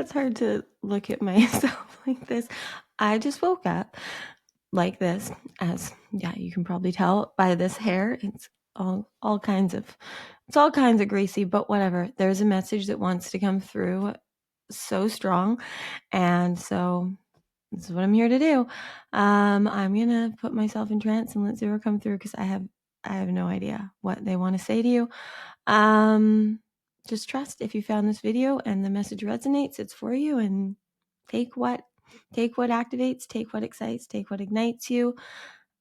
It's hard to look at myself like this. I just woke up like this, as you can probably tell by this hair. It's all kinds of greasy, but whatever. There's a message that wants to come through so strong, and so this is what I'm here to do. I'm gonna put myself in trance and let zero come through, because I have no idea what they want to say to you. Just trust. If you found this video and the message resonates, it's for you, and take what activates, take what excites, take what ignites you.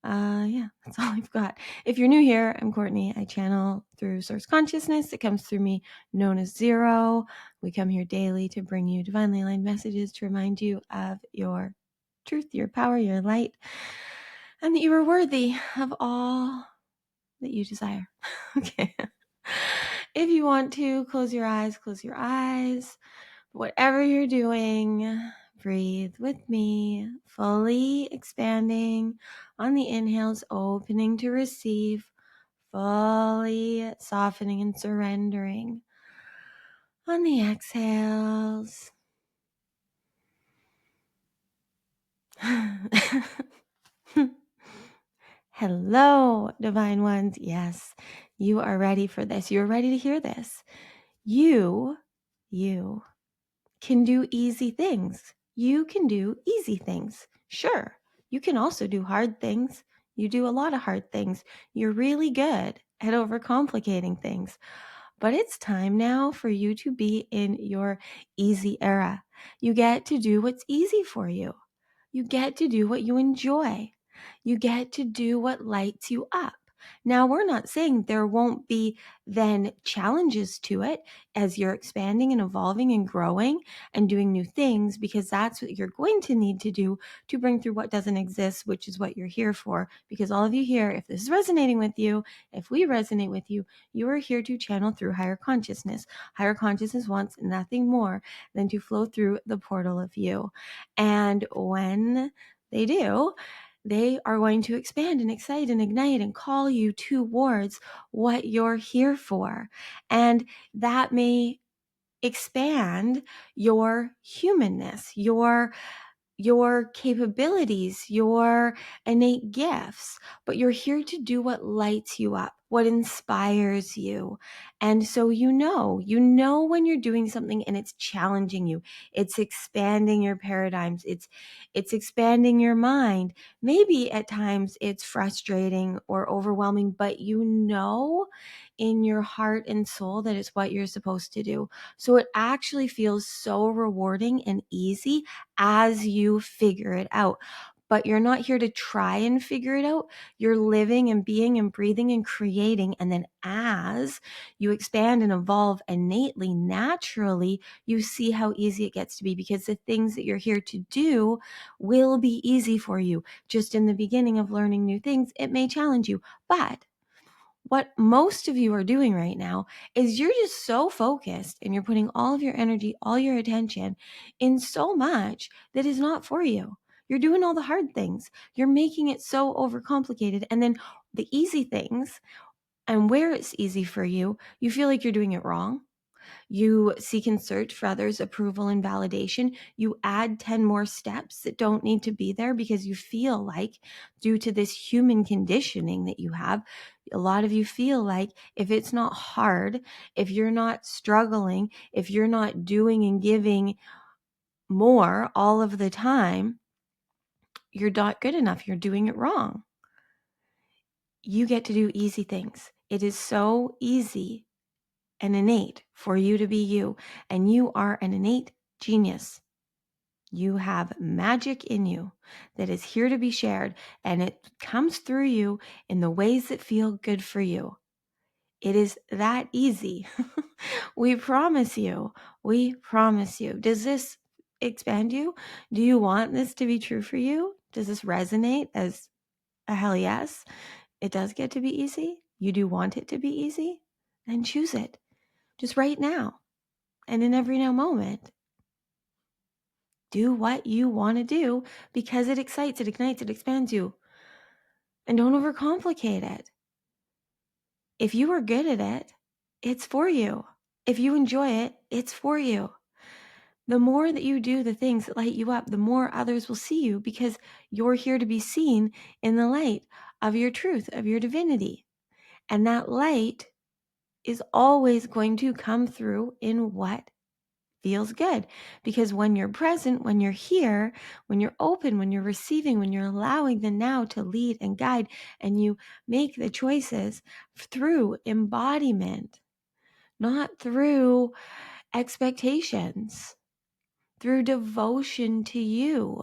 That's all I've got. If you're new here, I'm Courtney. I channel through source consciousness. It comes through me, known as Zero. We come here daily to bring you divinely aligned messages to remind you of your truth, your power, your light, and that you are worthy of all that you desire. Okay. If you want to, close your eyes. Whatever you're doing, breathe with me, fully expanding on the inhales, opening to receive, fully softening and surrendering on the exhales. Hello, divine ones. Yes, you are ready for this. You're ready to hear this. You can do easy things. You can do easy things. Sure, you can also do hard things. You do a lot of hard things. You're really good at overcomplicating things. But it's time now for you to be in your easy era. You get to do what's easy for you. You get to do what you enjoy. You get to do what lights you up. Now, we're not saying there won't be then challenges to it as you're expanding and evolving and growing and doing new things, because that's what you're going to need to do to bring through what doesn't exist, which is what you're here for. Because all of you here, if this is resonating with you, if we resonate with you, you are here to channel through higher consciousness. Higher consciousness wants nothing more than to flow through the portal of you. And when they do, they are going to expand and excite and ignite and call you towards what you're here for. And that may expand your humanness, your capabilities, your innate gifts, but you're here to do what lights you up, what inspires you. And so you know when you're doing something and it's challenging you, it's expanding your paradigms, it's expanding your mind. Maybe at times it's frustrating or overwhelming, but you know in your heart and soul that it's what you're supposed to do. So it actually feels so rewarding and easy as you figure it out. But you're not here to try and figure it out. You're living and being and breathing and creating. And then as you expand and evolve innately, naturally, you see how easy it gets to be, because the things that you're here to do will be easy for you. Just in the beginning of learning new things, it may challenge you. But what most of you are doing right now is you're just so focused and you're putting all of your energy, all your attention in so much that is not for you. You're doing all the hard things. You're making it so overcomplicated. And then the easy things, and where it's easy for you, you feel like you're doing it wrong. You seek and search for others' approval and validation. You add 10 more steps that don't need to be there because you feel like, due to this human conditioning that you have, a lot of you feel like if it's not hard, if you're not struggling, if you're not doing and giving more all of the time, you're not good enough. You're doing it wrong. You get to do easy things. It is so easy and innate for you to be you, and you are an innate genius. You have magic in you that is here to be shared, and it comes through you in the ways that feel good for you. It is that easy. We promise you. Does this expand you? Do you want this to be true for you? Does this resonate as a hell yes? It does get to be easy. You do want it to be easy? Then choose it. Just right now and in every now moment. Do what you want to do because it excites, it ignites, it expands you. And don't overcomplicate it. If you are good at it, it's for you. If you enjoy it, it's for you. The more that you do the things that light you up, the more others will see you, because you're here to be seen in the light of your truth, of your divinity. And that light is always going to come through in what feels good. Because when you're present, when you're here, when you're open, when you're receiving, when you're allowing the now to lead and guide, and you make the choices through embodiment, not through expectations, through devotion to you.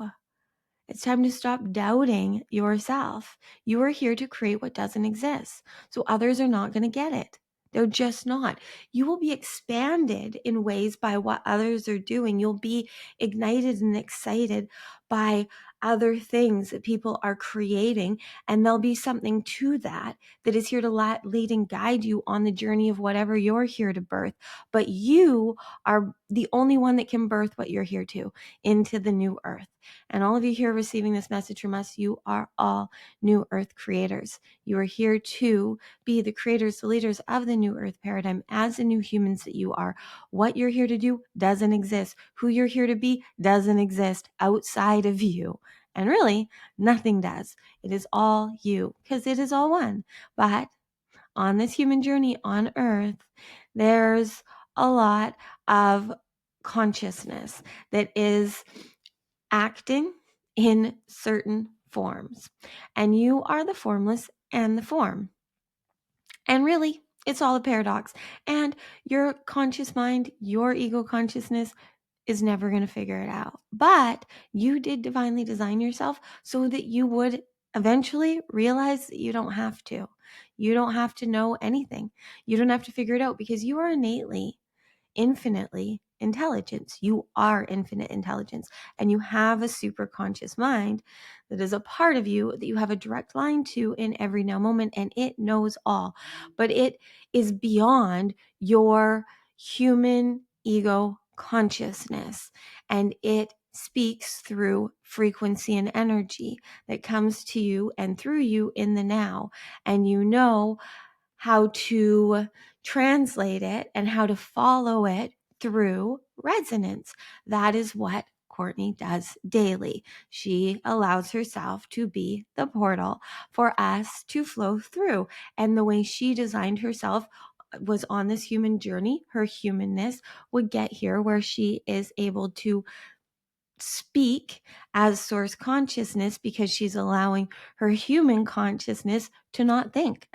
It's time to stop doubting yourself. You are here to create what doesn't exist. So others are not going to get it. They're just not. You will be expanded in ways by what others are doing. You'll be ignited and excited by other things that people are creating, and there'll be something to that is here to lead and guide you on the journey of whatever you're here to birth. But you are the only one that can birth what you're here to, into the new earth. And all of you here receiving this message from us, you are all new earth creators. You are here to be the creators, the leaders of the new earth paradigm as the new humans that you are. What you're here to do doesn't exist. Who you're here to be doesn't exist outside of you. And really, nothing does. It is all you, because it is all one. But on this human journey on earth, there's a lot of consciousness that is acting in certain forms. And you are the formless and the form. And really, it's all a paradox. And your conscious mind, your ego consciousness, is never going to figure it out. But you did divinely design yourself so that you would eventually realize that you don't have to. You don't have to know anything. You don't have to figure it out, because you are innately, infinitely intelligence. You are infinite intelligence, and you have a super conscious mind that is a part of you that you have a direct line to in every now moment, and it knows all. But it is beyond your human ego consciousness, and it speaks through frequency and energy that comes to you and through you in the now. And you know how to translate it and how to follow it through resonance. That is what Courtney does daily. She allows herself to be the portal for us to flow through. And the way she designed herself was on this human journey. Her humanness would get here where she is able to speak as source consciousness, because she's allowing her human consciousness to not think,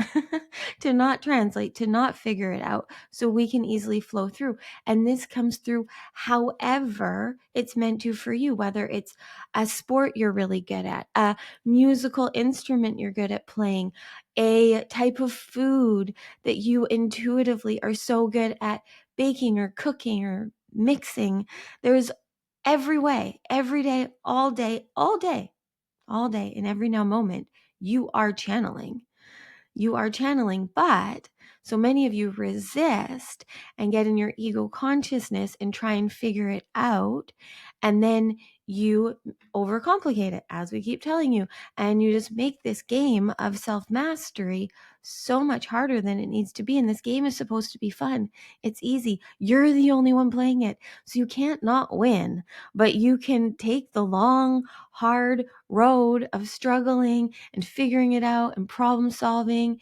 to not translate, to not figure it out, so we can easily flow through. And this comes through however it's meant to for you, whether it's a sport you're really good at, a musical instrument you're good at playing, a type of food that you intuitively are so good at baking or cooking or mixing. There's every way, every day, all day, all day, all day, in every now moment, you are channeling. You are channeling, but so many of you resist and get in your ego consciousness and try and figure it out. And then you overcomplicate it, as we keep telling you. And you just make this game of self-mastery so much harder than it needs to be. And this game is supposed to be fun. It's easy. You're the only one playing it. So you can't not win, but you can take the long, hard road of struggling and figuring it out and problem solving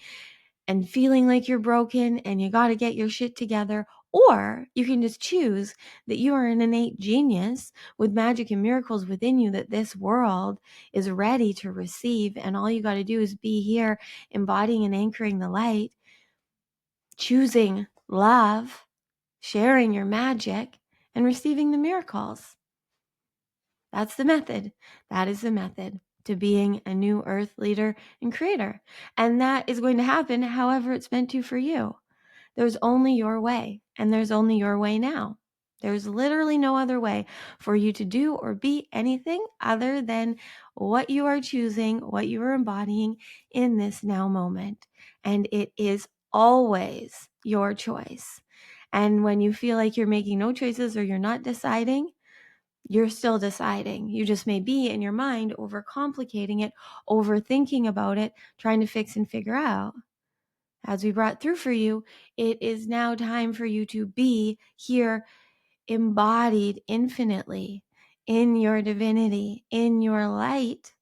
and feeling like you're broken and you got to get your shit together. Or you can just choose that you are an innate genius with magic and miracles within you that this world is ready to receive. And all you got to do is be here, embodying and anchoring the light, choosing love, sharing your magic, and receiving the miracles. That's the method. That is the method to being a new earth leader and creator. And that is going to happen however it's meant to for you. There's only your way, and there's only your way now. There's literally no other way for you to do or be anything other than what you are choosing, what you are embodying in this now moment. And it is always your choice. And when you feel like you're making no choices or you're not deciding, you're still deciding. You just may be in your mind overcomplicating it, overthinking about it, trying to fix and figure out. As we brought through for you, it is now time for you to be here embodied infinitely in your divinity, in your light,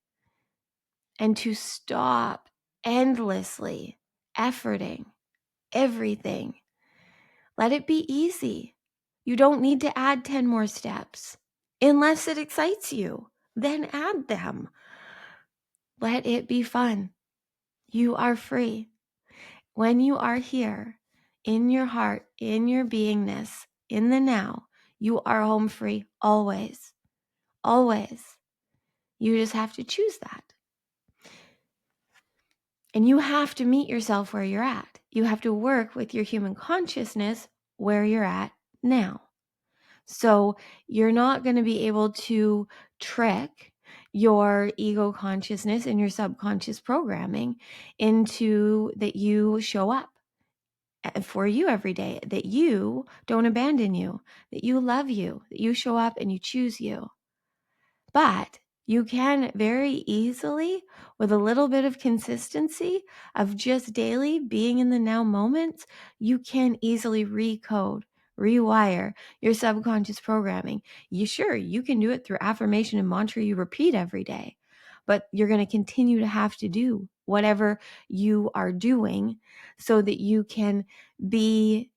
and to stop endlessly efforting everything. Let it be easy. You don't need to add 10 more steps unless it excites you. Then add them. Let it be fun. You are free. When you are here, in your heart, in your beingness, in the now, you are home free always. Always. You just have to choose that. And you have to meet yourself where you're at. You have to work with your human consciousness where you're at now. So you're not going to be able to trick your ego consciousness and your subconscious programming into that you show up for you every day, that you don't abandon you, that you love you, that you show up and you choose you. But you can very easily, with a little bit of consistency of just daily being in the now moments, you can easily recode, rewire your subconscious programming. You can do it through affirmation and mantra you repeat every day, but you're going to continue to have to do whatever you are doing so that you can be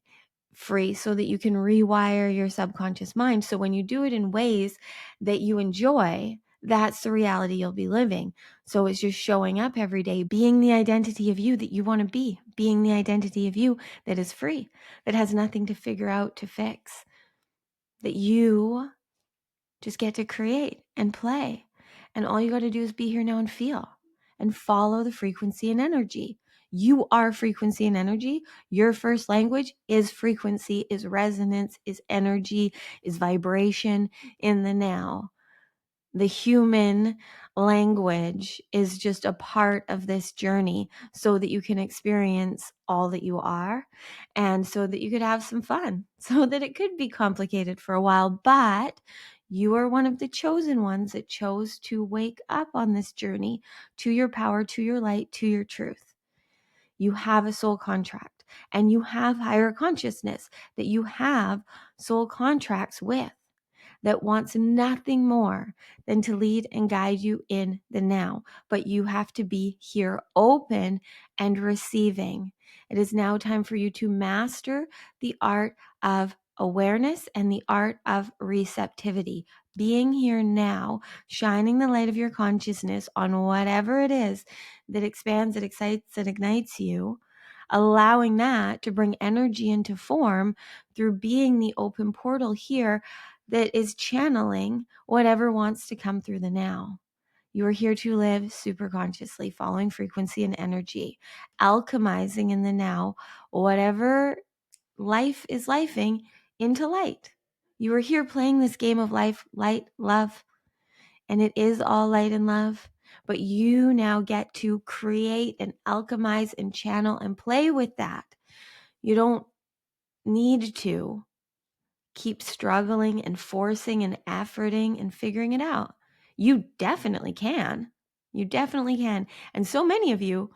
free, so that you can rewire your subconscious mind. So when you do it in ways that you enjoy, that's the reality you'll be living. So it's just showing up every day, being the identity of you that you want to be, being the identity of you that is free, that has nothing to figure out, to fix, that you just get to create and play. And all you got to do is be here now and feel and follow the frequency and energy. You are frequency and energy. Your first language is frequency, is resonance, is energy, is vibration in the now. The human language is just a part of this journey so that you can experience all that you are and so that you could have some fun, so that it could be complicated for a while, but you are one of the chosen ones that chose to wake up on this journey to your power, to your light, to your truth. You have a soul contract and you have higher consciousness that you have soul contracts with, that wants nothing more than to lead and guide you in the now. But you have to be here open and receiving. It is now time for you to master the art of awareness and the art of receptivity. Being here now, shining the light of your consciousness on whatever it is that expands, that excites, that ignites you, allowing that to bring energy into form through being the open portal here that is channeling whatever wants to come through the now. You are here to live super consciously, following frequency and energy, alchemizing in the now, whatever life is lifing into light. You are here playing this game of life, light, love, and it is all light and love. But you now get to create and alchemize and channel and play with that. You don't need to keep struggling and forcing and efforting and figuring it out. You definitely can. You definitely can. And so many of you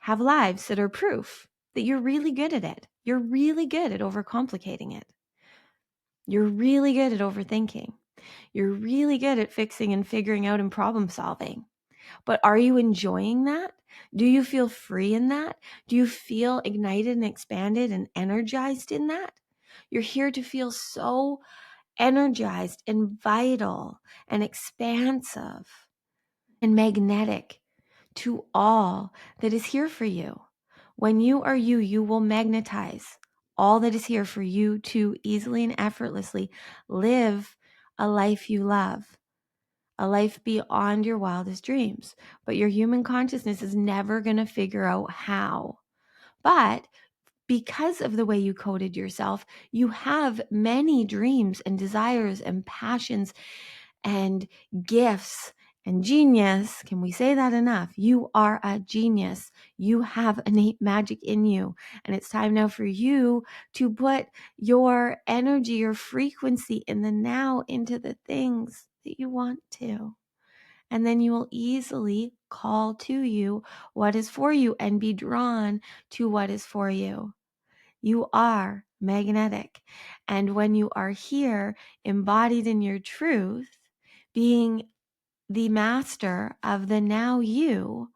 have lives that are proof that you're really good at it. You're really good at overcomplicating it. You're really good at overthinking. You're really good at fixing and figuring out and problem solving. But are you enjoying that? Do you feel free in that? Do you feel ignited and expanded and energized in that? You're here to feel so energized and vital and expansive and magnetic to all that is here for you. When you are you, you will magnetize all that is here for you to easily and effortlessly live a life you love, a life beyond your wildest dreams. But your human consciousness is never going to figure out how. But because of the way you coded yourself, you have many dreams and desires and passions and gifts and genius. Can we say that enough? You are a genius. You have innate magic in you. And it's time now for you to put your energy, your frequency in the now into the things that you want to. And then you will easily call to you what is for you and be drawn to what is for you. You are magnetic. And when you are here, embodied in your truth, being the master of the now you'll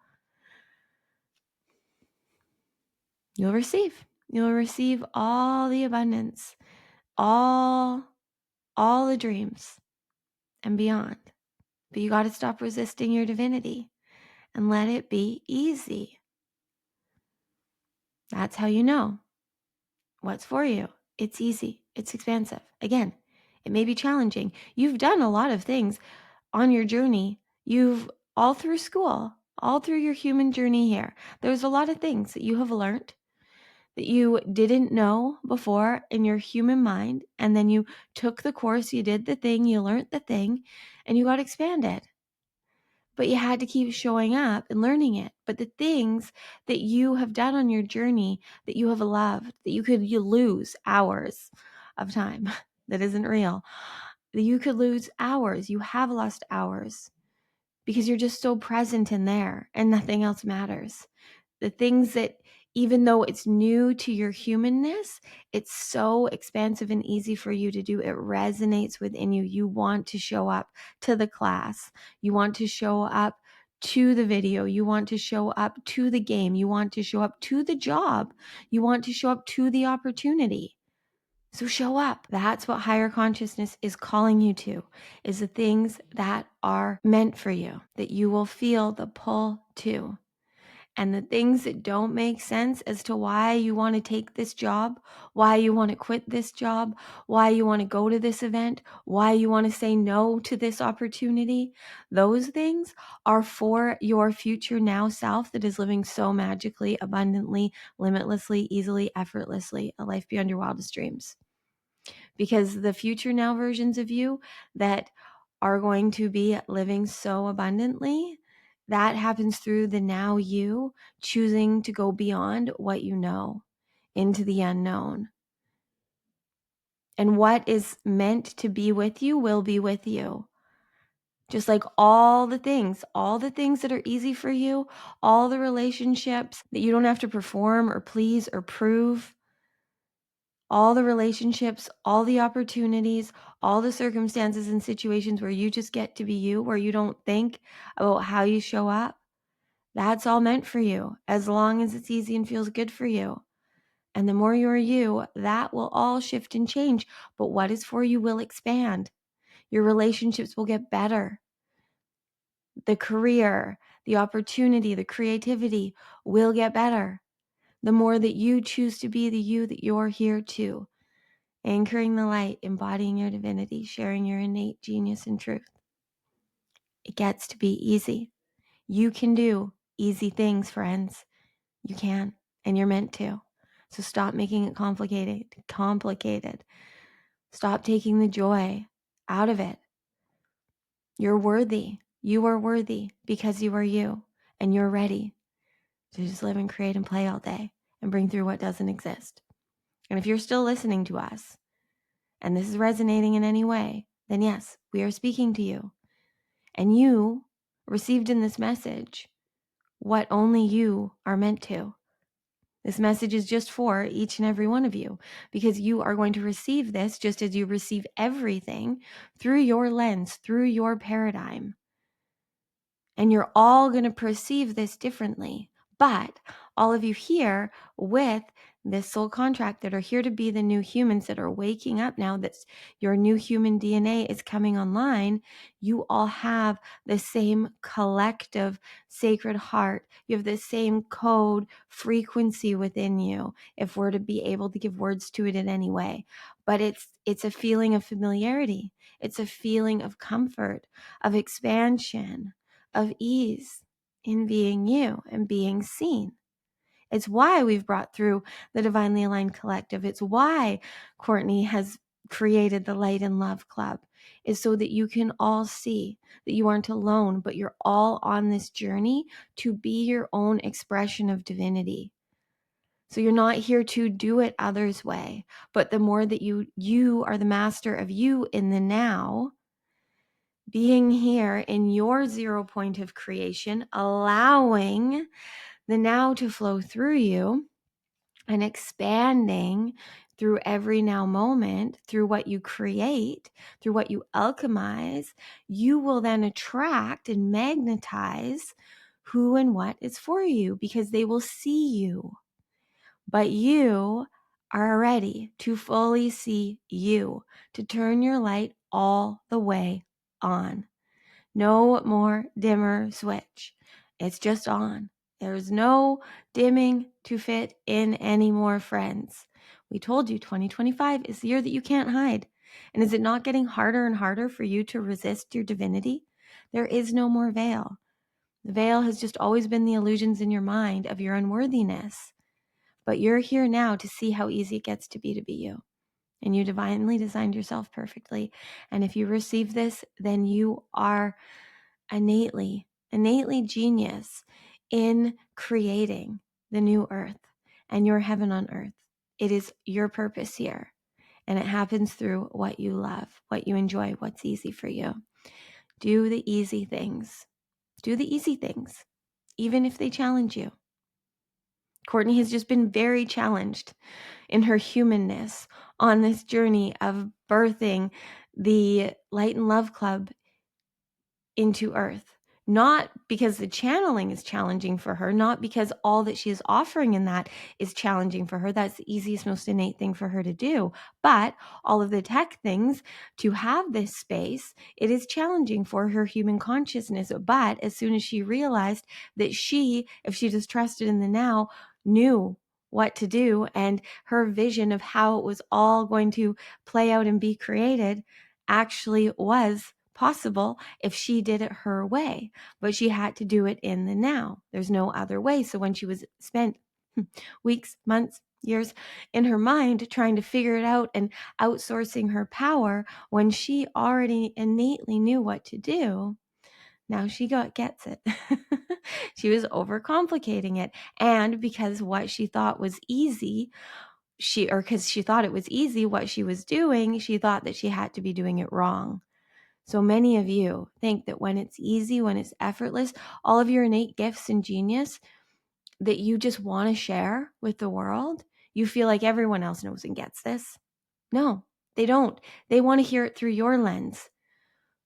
receive. You'll receive all the abundance, all the dreams and beyond. But you got to stop resisting your divinity and let it be easy. That's how you know what's for you. It's easy. It's expansive. Again, it may be challenging. You've done a lot of things on your journey. You've all through school, all through your human journey here. There's a lot of things that you have learned that you didn't know before in your human mind. And then you took the course, you did the thing, you learned the thing, and you got expanded. But you had to keep showing up and learning it. But the things that you have done on your journey that you have loved, that you lose hours of time that isn't real, that you could lose hours, you have lost hours because you're just so present in there and nothing else matters. The things that, even though it's new to your humanness, it's so expansive and easy for you to do. It resonates within you. You want to show up to the class. You want to show up to the video. You want to show up to the game. You want to show up to the job. You want to show up to the opportunity. So show up. That's what higher consciousness is calling you to, is the things that are meant for you, that you will feel the pull to. And the things that don't make sense as to why you want to take this job, why you want to quit this job, why you want to go to this event, why you want to say no to this opportunity, those things are for your future now self that is living so magically, abundantly, limitlessly, easily, effortlessly, a life beyond your wildest dreams. Because the future now versions of you that are going to be living so abundantly, that happens through the now you choosing to go beyond what you know into the unknown. And what is meant to be with you will be with you. Just like all the things that are easy for you, all the relationships that you don't have to perform or please or prove, all the relationships, all the opportunities, all the circumstances and situations where you just get to be you, where you don't think about how you show up, that's all meant for you, as long as it's easy and feels good for you. And the more you're you, that will all shift and change. But what is for you will expand. Your relationships will get better. The career, the opportunity, the creativity will get better. The more that you choose to be the you that you're here to. Anchoring the light, embodying your divinity, sharing your innate genius and truth. It gets to be easy. You can do easy things, friends. You can, and you're meant to. So stop making it complicated. Stop taking the joy out of it. You're worthy. You are worthy because you are you, and you're ready to just live and create and play all day and bring through what doesn't exist. And if you're still listening to us, and this is resonating in any way, then yes, we are speaking to you. And you received in this message what only you are meant to. This message is just for each and every one of you, because you are going to receive this just as you receive everything through your lens, through your paradigm. And you're all going to perceive this differently. But all of you here with this soul contract that are here to be the new humans that are waking up now, that your new human DNA is coming online, you all have the same collective sacred heart. You have the same code frequency within you, if we're to be able to give words to it in any way. But it's a feeling of familiarity. It's a feeling of comfort, of expansion, of ease in being you and being seen. It's why we've brought through the Divinely Aligned Collective. It's why Courtney has created the Light and Love Club, is so that you can all see that you aren't alone, but you're all on this journey to be your own expression of divinity. So you're not here to do it others' way, but the more that you are the master of you in the now, being here in your 0 point of creation, allowing the now to flow through you and expanding through every now moment, through what you create, through what you alchemize, you will then attract and magnetize who and what is for you, because they will see you. But you are ready to fully see you, to turn your light all the way on. No more dimmer switch. It's just on. There's no dimming to fit in anymore, friends. We told you 2025 is the year that you can't hide. And is it not getting harder and harder for you to resist your divinity? There is no more veil. The veil has just always been the illusions in your mind of your unworthiness. But you're here now to see how easy it gets to be you. And you divinely designed yourself perfectly. And if you receive this, then you are innately genius in creating the new earth and your heaven on earth. It is your purpose here. And it happens through what you love, what you enjoy, what's easy for you. Do the easy things. Do the easy things, even if they challenge you. Courtney has just been very challenged in her humanness on this journey of birthing the Light and Love Club into earth. Not because the channeling is challenging for her, not because all that she is offering in that is challenging for her. That's the easiest, most innate thing for her to do. But all of the tech things to have this space, it is challenging for her human consciousness. But as soon as she realized that she, if she just trusted in the now, knew what to do, and her vision of how it was all going to play out and be created actually was possible if she did it her way, but she had to do it in the now. There's no other way. So when she was spent weeks, months, years in her mind trying to figure it out and outsourcing her power, when she already innately knew what to do, now she gets it. She was overcomplicating it. And because what she thought was easy, because she thought it was easy what she was doing, she thought that she had to be doing it wrong. So many of you think that when it's easy, when it's effortless, all of your innate gifts and genius that you just want to share with the world, you feel like everyone else knows and gets this. No, they don't. They want to hear it through your lens.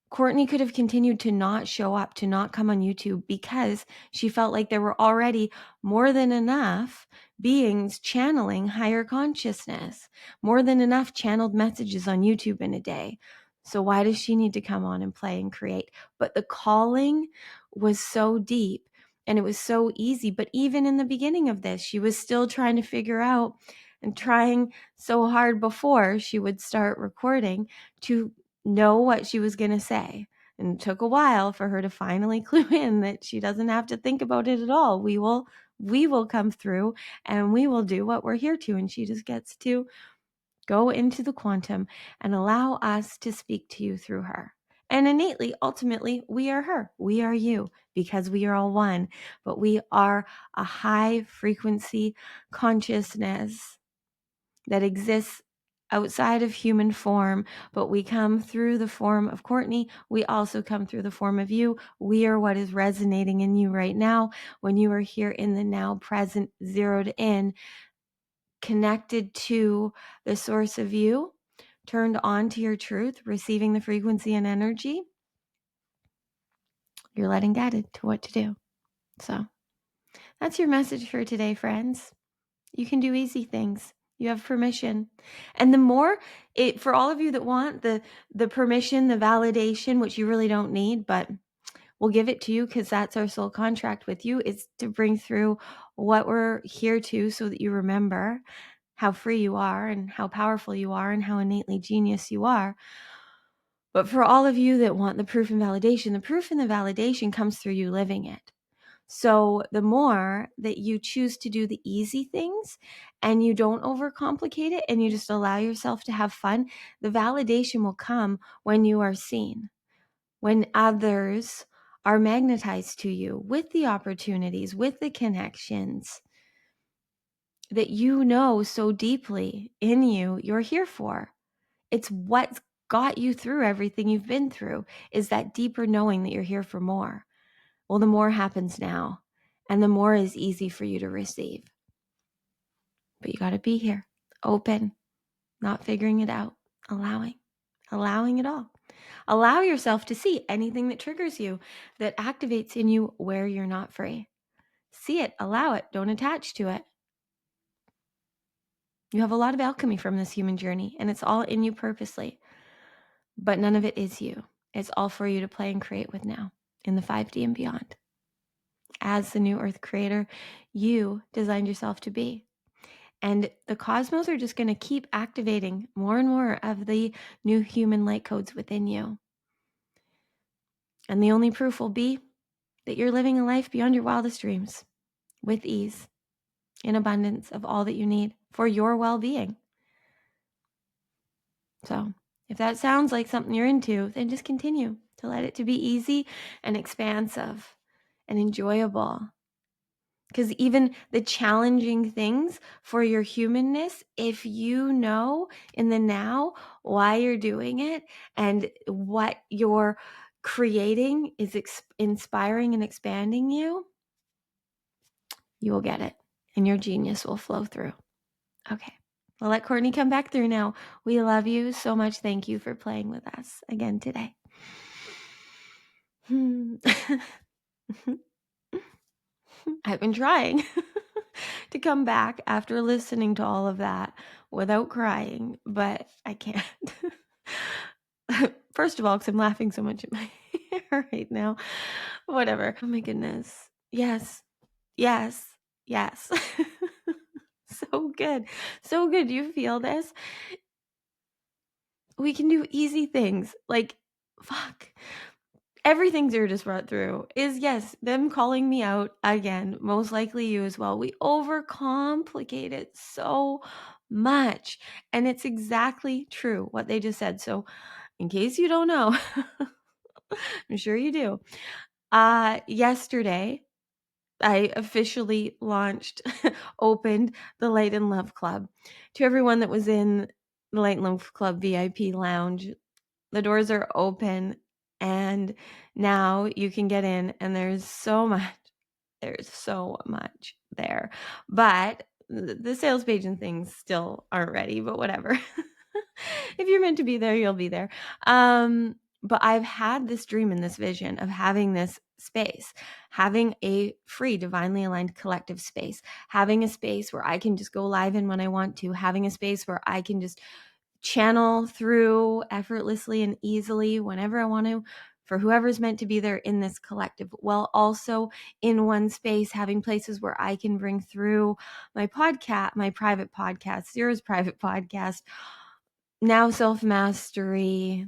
Courtney could have continued to not show up, to not come on YouTube, because she felt like there were already more than enough beings channeling higher consciousness, more than enough channeled messages on YouTube in a day. So why does she need to come on and play and create? But the calling was so deep and it was so easy. But even in the beginning of this, she was still trying to figure out and trying so hard before she would start recording to know what she was going to say. And it took a while for her to finally clue in that she doesn't have to think about it at all. We will come through and we will do what we're here to. And she just gets to go into the quantum and allow us to speak to you through her. And innately, ultimately, we are her. We are you, because we are all one. But we are a high frequency consciousness that exists outside of human form, but we come through the form of Courtney. We also come through the form of you. We are what is resonating in you right now when you are here in the now present, zeroed in, connected to the source of you, turned on to your truth, receiving the frequency and energy. You're letting guided to what to do. So that's your message for today, friends. You can do easy things. You have permission. And the more for all of you that want the permission, the validation, which you really don't need, but we'll give it to you because that's our soul contract with you, is to bring through what we're here to, so that you remember how free you are and how powerful you are and how innately genius you are. But for all of you that want the proof and validation, the proof and the validation comes through you living it. So the more that you choose to do the easy things and you don't overcomplicate it and you just allow yourself to have fun, the validation will come when you are seen, when others are magnetized to you with the opportunities, with the connections that you know so deeply in you you're here for. It's what's got you through everything you've been through, is that deeper knowing that you're here for more. Well, the more happens now, and the more is easy for you to receive. But you got to be here, open, not figuring it out, allowing it all. Allow yourself to see anything that triggers you, that activates in you where you're not free. See it, allow it, don't attach to it. You have a lot of alchemy from this human journey, and it's all in you purposely. But none of it is you. It's all for you to play and create with now in the 5D and beyond. As the new earth creator, you designed yourself to be. And the cosmos are just going to keep activating more and more of the new human light codes within you. And the only proof will be that you're living a life beyond your wildest dreams, with ease, in abundance of all that you need for your well-being. So if that sounds like something you're into, then just continue to let it to be easy and expansive and enjoyable. Because even the challenging things for your humanness, if you know in the now why you're doing it and what you're creating is inspiring and expanding you, you will get it and your genius will flow through. Okay. Well, let Courtney come back through now. We love you so much. Thank you for playing with us again today. I've been trying to come back after listening to all of that without crying, but I can't. First of all, because I'm laughing so much at my hair right now. Whatever. Oh my goodness. Yes. Yes. Yes. So good. So good. Do you feel this? We can do easy things. Like, fuck. Everything Zero just brought through is, yes, them calling me out again, most likely you as well. We overcomplicate it so much. And it's exactly true what they just said. So in case you don't know, I'm sure you do. Yesterday, I officially launched, opened the Light and Love Club. To everyone that was in the Light and Love Club VIP lounge, the doors are open and now you can get in, and there's so much there. But the sales page and things still aren't ready, but whatever. If you're meant to be there, you'll be there. But I've had this dream and this vision of having this space, having a free, divinely aligned collective space, having a space where I can just go live in when I want to, having a space where I can just channel through effortlessly and easily whenever I want to, for whoever's meant to be there in this collective, while also in one space having places where I can bring through my podcast, my private podcast, Zero's private podcast, Now Self-Mastery,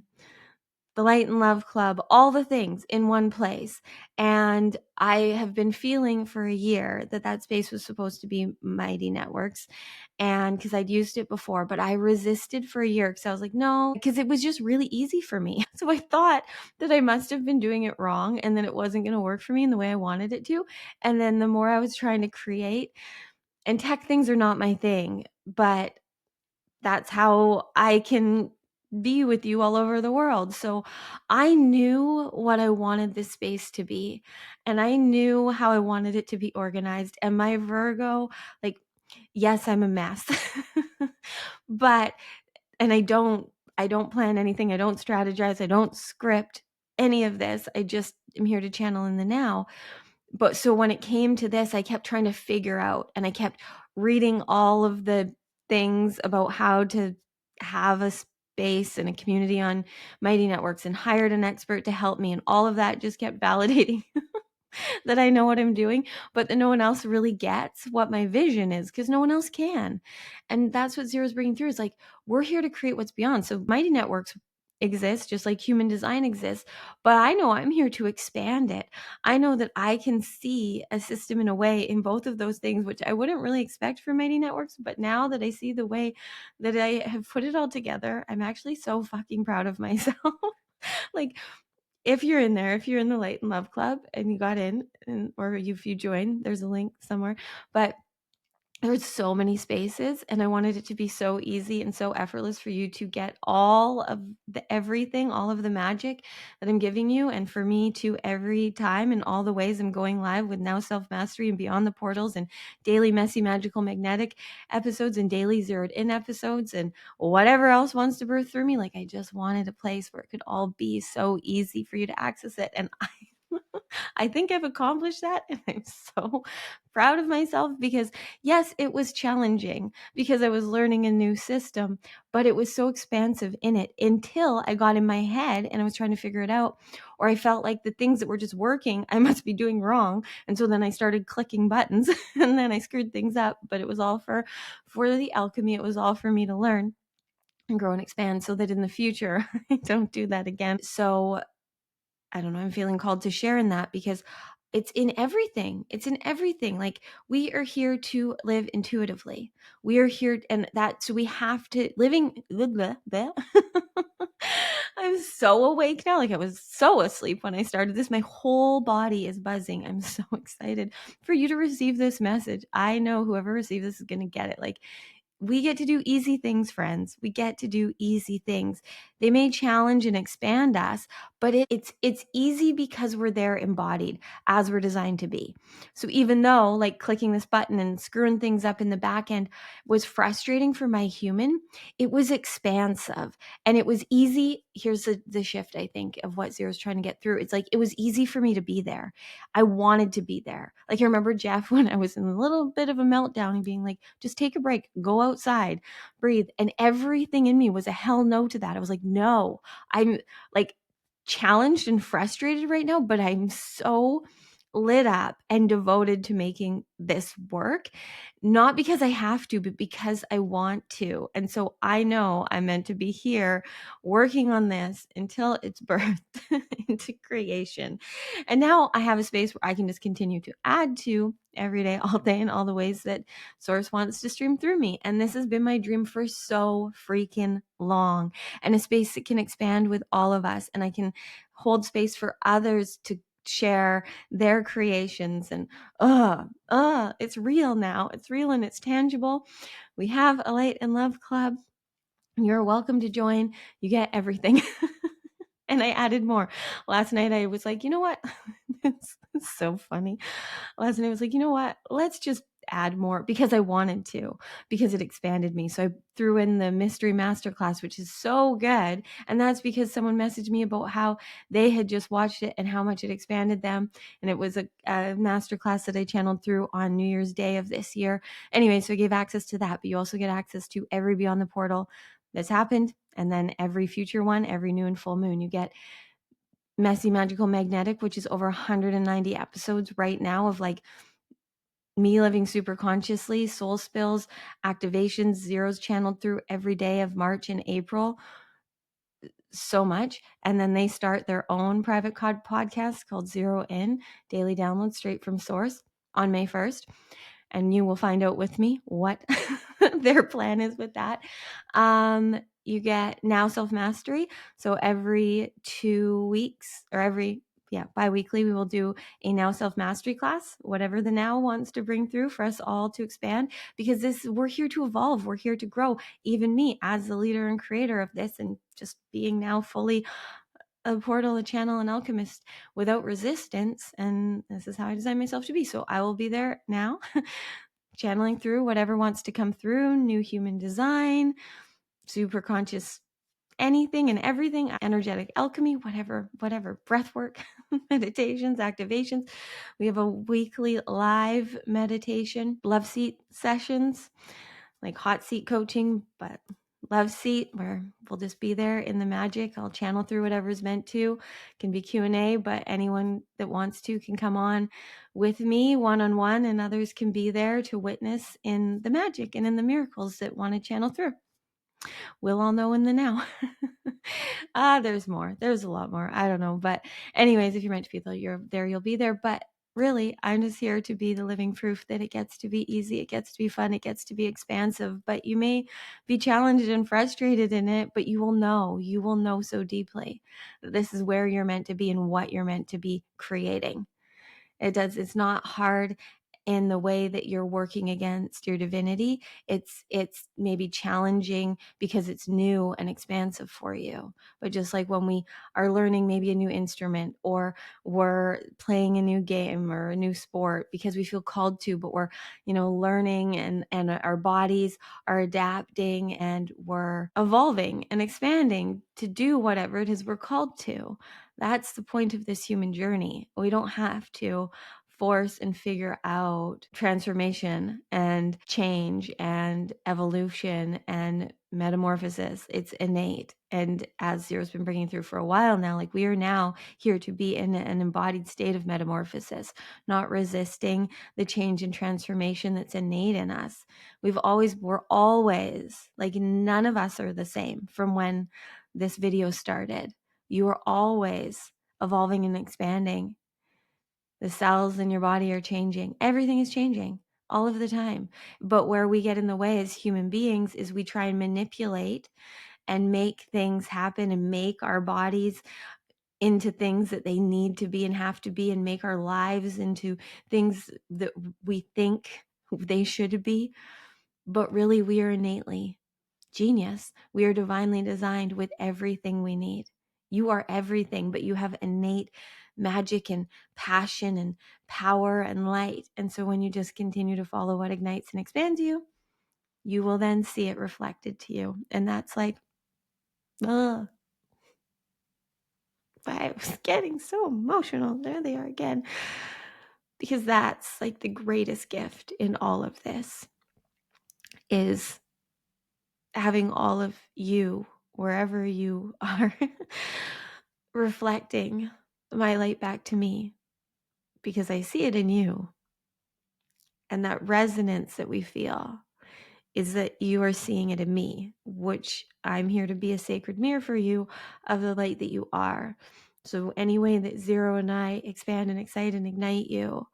the Light and Love Club, all the things in one place. And I have been feeling for a year that space was supposed to be Mighty Networks. And because I'd used it before, but I resisted for a year because I was like, no, because it was just really easy for me. So I thought that I must have been doing it wrong and then it wasn't going to work for me in the way I wanted it to. And then the more I was trying to create, and tech things are not my thing, but that's how I can be with you all over the world. So I knew what I wanted this space to be, and I knew how I wanted it to be organized. And my Virgo, like, yes, I'm a mess, but, and I don't plan anything. I don't strategize. I don't script any of this. I just am here to channel in the now. But so when it came to this, I kept trying to figure out, and I kept reading all of the things about how to have a space and a community on Mighty Networks, and hired an expert to help me. And all of that just kept validating that I know what I'm doing, but that no one else really gets what my vision is, because no one else can. And that's what Zero's bringing through. Is like, we're here to create what's beyond. So Mighty Networks exists just like human design exists, but I know I'm here to expand it. I know that I can see a system in a way in both of those things, which I wouldn't really expect from Mighty Networks. But now that I see the way that I have put it all together, I'm actually so fucking proud of myself. Like, if you're in there, if you're in the Light and Love Club and you got in, or if you joined, there's a link somewhere. But There's so many spaces, and I wanted it to be so easy and so effortless for you to get all of the everything, all of the magic that I'm giving you, and for me to every time in all the ways I'm going live with Now Self Mastery and Beyond the Portals and daily Messy Magical Magnetic episodes and daily Zeroed In episodes and whatever else wants to birth through me. Like, I just wanted a place where it could all be so easy for you to access it, and I think I've accomplished that, and I'm so proud of myself because, yes, it was challenging because I was learning a new system, but it was so expansive in it until I got in my head and I was trying to figure it out, or I felt like the things that were just working, I must be doing wrong. And so then I started clicking buttons and then I screwed things up, but it was all for the alchemy. It was all for me to learn and grow and expand so that in the future I don't do that again. So I don't know, I'm feeling called to share in that because it's in everything. It's in everything. Like, we are here to live intuitively. We are here, and that, so we have to living. Blah, blah, blah. I'm so awake now. Like, I was so asleep when I started this. My whole body is buzzing. I'm so excited for you to receive this message. I know whoever receives this is going to get it. Like, we get to do easy things, friends. We get to do easy things. They may challenge and expand us, but it's easy because we're there embodied as we're designed to be. So even though like clicking this button and screwing things up in the back end was frustrating for my human, it was expansive and it was easy. Here's the shift, I think, of what Zero's trying to get through. It's like, it was easy for me to be there. I wanted to be there. Like, I remember Jeff when I was in a little bit of a meltdown and being like, just take a break, go outside, breathe. And everything in me was a hell no to that. I was like, no, I'm like challenged and frustrated right now, but I'm so lit up and devoted to making this work, not because I have to, but because I want to. And so I know I'm meant to be here working on this until it's birthed into creation. And now I have a space where I can just continue to add to every day, all day, in all the ways that Source wants to stream through me. And this has been my dream for so freaking long, and a space that can expand with all of us. And I can hold space for others to share their creations. And it's real now. It's real and it's tangible. We have a Light and Love Club. You're welcome to join. You get everything. And I added more. Last night I was like, you know what? It's so funny. Last night I was like, you know what? Let's just add more, because I wanted to, because it expanded me. So I threw in the mystery masterclass, which is so good. And that's because someone messaged me about how they had just watched it and how much it expanded them. And it was a masterclass that I channeled through on New Year's Day of this year. Anyway, so I gave access to that, but you also get access to every Beyond the Portal that's happened. And then every future one, every new and full moon, you get Messy Magical Magnetic, which is over 190 episodes right now of like me living super consciously, soul spills, activations, zeros channeled through every day of March and April. So much. And then they start their own private podcast called Zero In, daily downloads straight from source on May 1st. And you will find out with me what their plan is with that. You get Now Self Mastery. So every 2 weeks, or bi-weekly, we will do a Now Self Mastery class, whatever the now wants to bring through for us all to expand, because we're here to evolve. We're here to grow. Even me as the leader and creator of this, and just being now fully a portal, a channel, an alchemist without resistance. And this is how I design myself to be. So I will be there now channeling through whatever wants to come through, new human design, super conscious, anything and everything, energetic alchemy, whatever, breath work, meditations, activations. We have a weekly live meditation, love seat sessions, like hot seat coaching, but love seat, where we'll just be there in the magic. I'll channel through whatever's meant to. It can be Q&A, but anyone that wants to can come on with me one-on-one, and others can be there to witness in the magic and in the miracles that want to channel through. We'll all know in the now. There's more. There's a lot more. I don't know. But anyways, if you're meant to be there, you're there, you'll be there. But really, I'm just here to be the living proof that it gets to be easy. It gets to be fun. It gets to be expansive. But you may be challenged and frustrated in it, but you will know so deeply that this is where you're meant to be and what you're meant to be creating. It's not hard. in the way that you're working against your divinity. It's maybe challenging because it's new and expansive for you. But just like when we are learning maybe a new instrument, or we're playing a new game or a new sport because we feel called to, but we're, learning, and our bodies are adapting, and we're evolving and expanding to do whatever it is we're called to. That's the point of this human journey. We don't have to force and figure out transformation and change and evolution and metamorphosis. It's innate. And as Zero's been bringing through for a while now, like, we are now here to be in an embodied state of metamorphosis, not resisting the change and transformation that's innate in us. We're always, like, none of us are the same from when this video started. You are always evolving and expanding. The cells in your body are changing. Everything is changing all of the time. But where we get in the way as human beings is we try and manipulate and make things happen and make our bodies into things that they need to be and have to be, and make our lives into things that we think they should be. But really, we are innately genius. We are divinely designed with everything we need. You are everything, but you have innate magic and passion and power and light. And so when you just continue to follow what ignites and expands you, you will then see it reflected to you. And that's like, ugh. I was getting so emotional. There they are again. Because that's like the greatest gift in all of this, is having all of you, wherever you are, reflecting my light back to me, because I see it in you. And that resonance that we feel is that you are seeing it in me, which I'm here to be a sacred mirror for you of the light that you are. So any way that Zero and I expand and excite and ignite you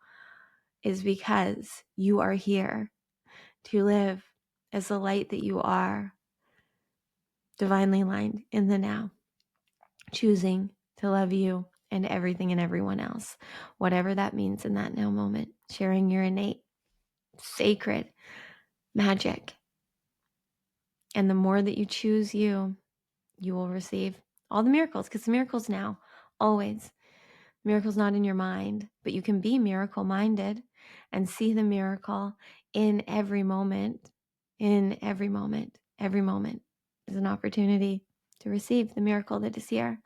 is because you are here to live as the light that you are, divinely aligned in the now, choosing to love you and everything and everyone else, whatever that means in that now moment, sharing your innate, sacred magic. And the more that you choose you will receive all the miracles, because the miracles now, always. Miracle's not in your mind, but you can be miracle minded and see the miracle in every moment. In every moment. Every moment is an opportunity to receive the miracle that is here,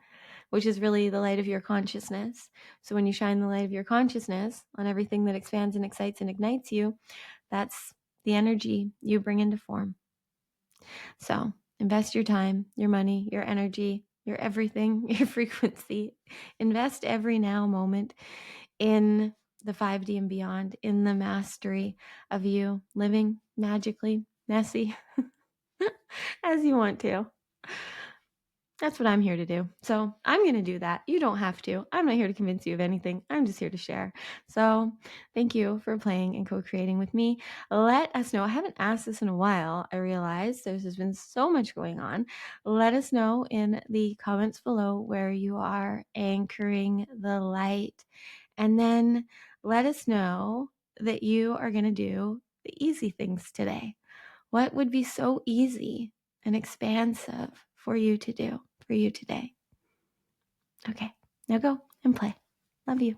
which is really the light of your consciousness. So when you shine the light of your consciousness on everything that expands and excites and ignites you, that's the energy you bring into form. So invest your time, your money, your energy, your everything, your frequency. Invest every now moment in the 5D and beyond, in the mastery of you living magically, messy, as you want to. That's what I'm here to do. So I'm going to do that. You don't have to. I'm not here to convince you of anything. I'm just here to share. So thank you for playing and co-creating with me. Let us know. I haven't asked this in a while. I realize there's been so much going on. Let us know in the comments below where you are anchoring the light. And then let us know that you are going to do the easy things today. What would be so easy and expansive for you to do for you today? Okay, now go and play. Love you.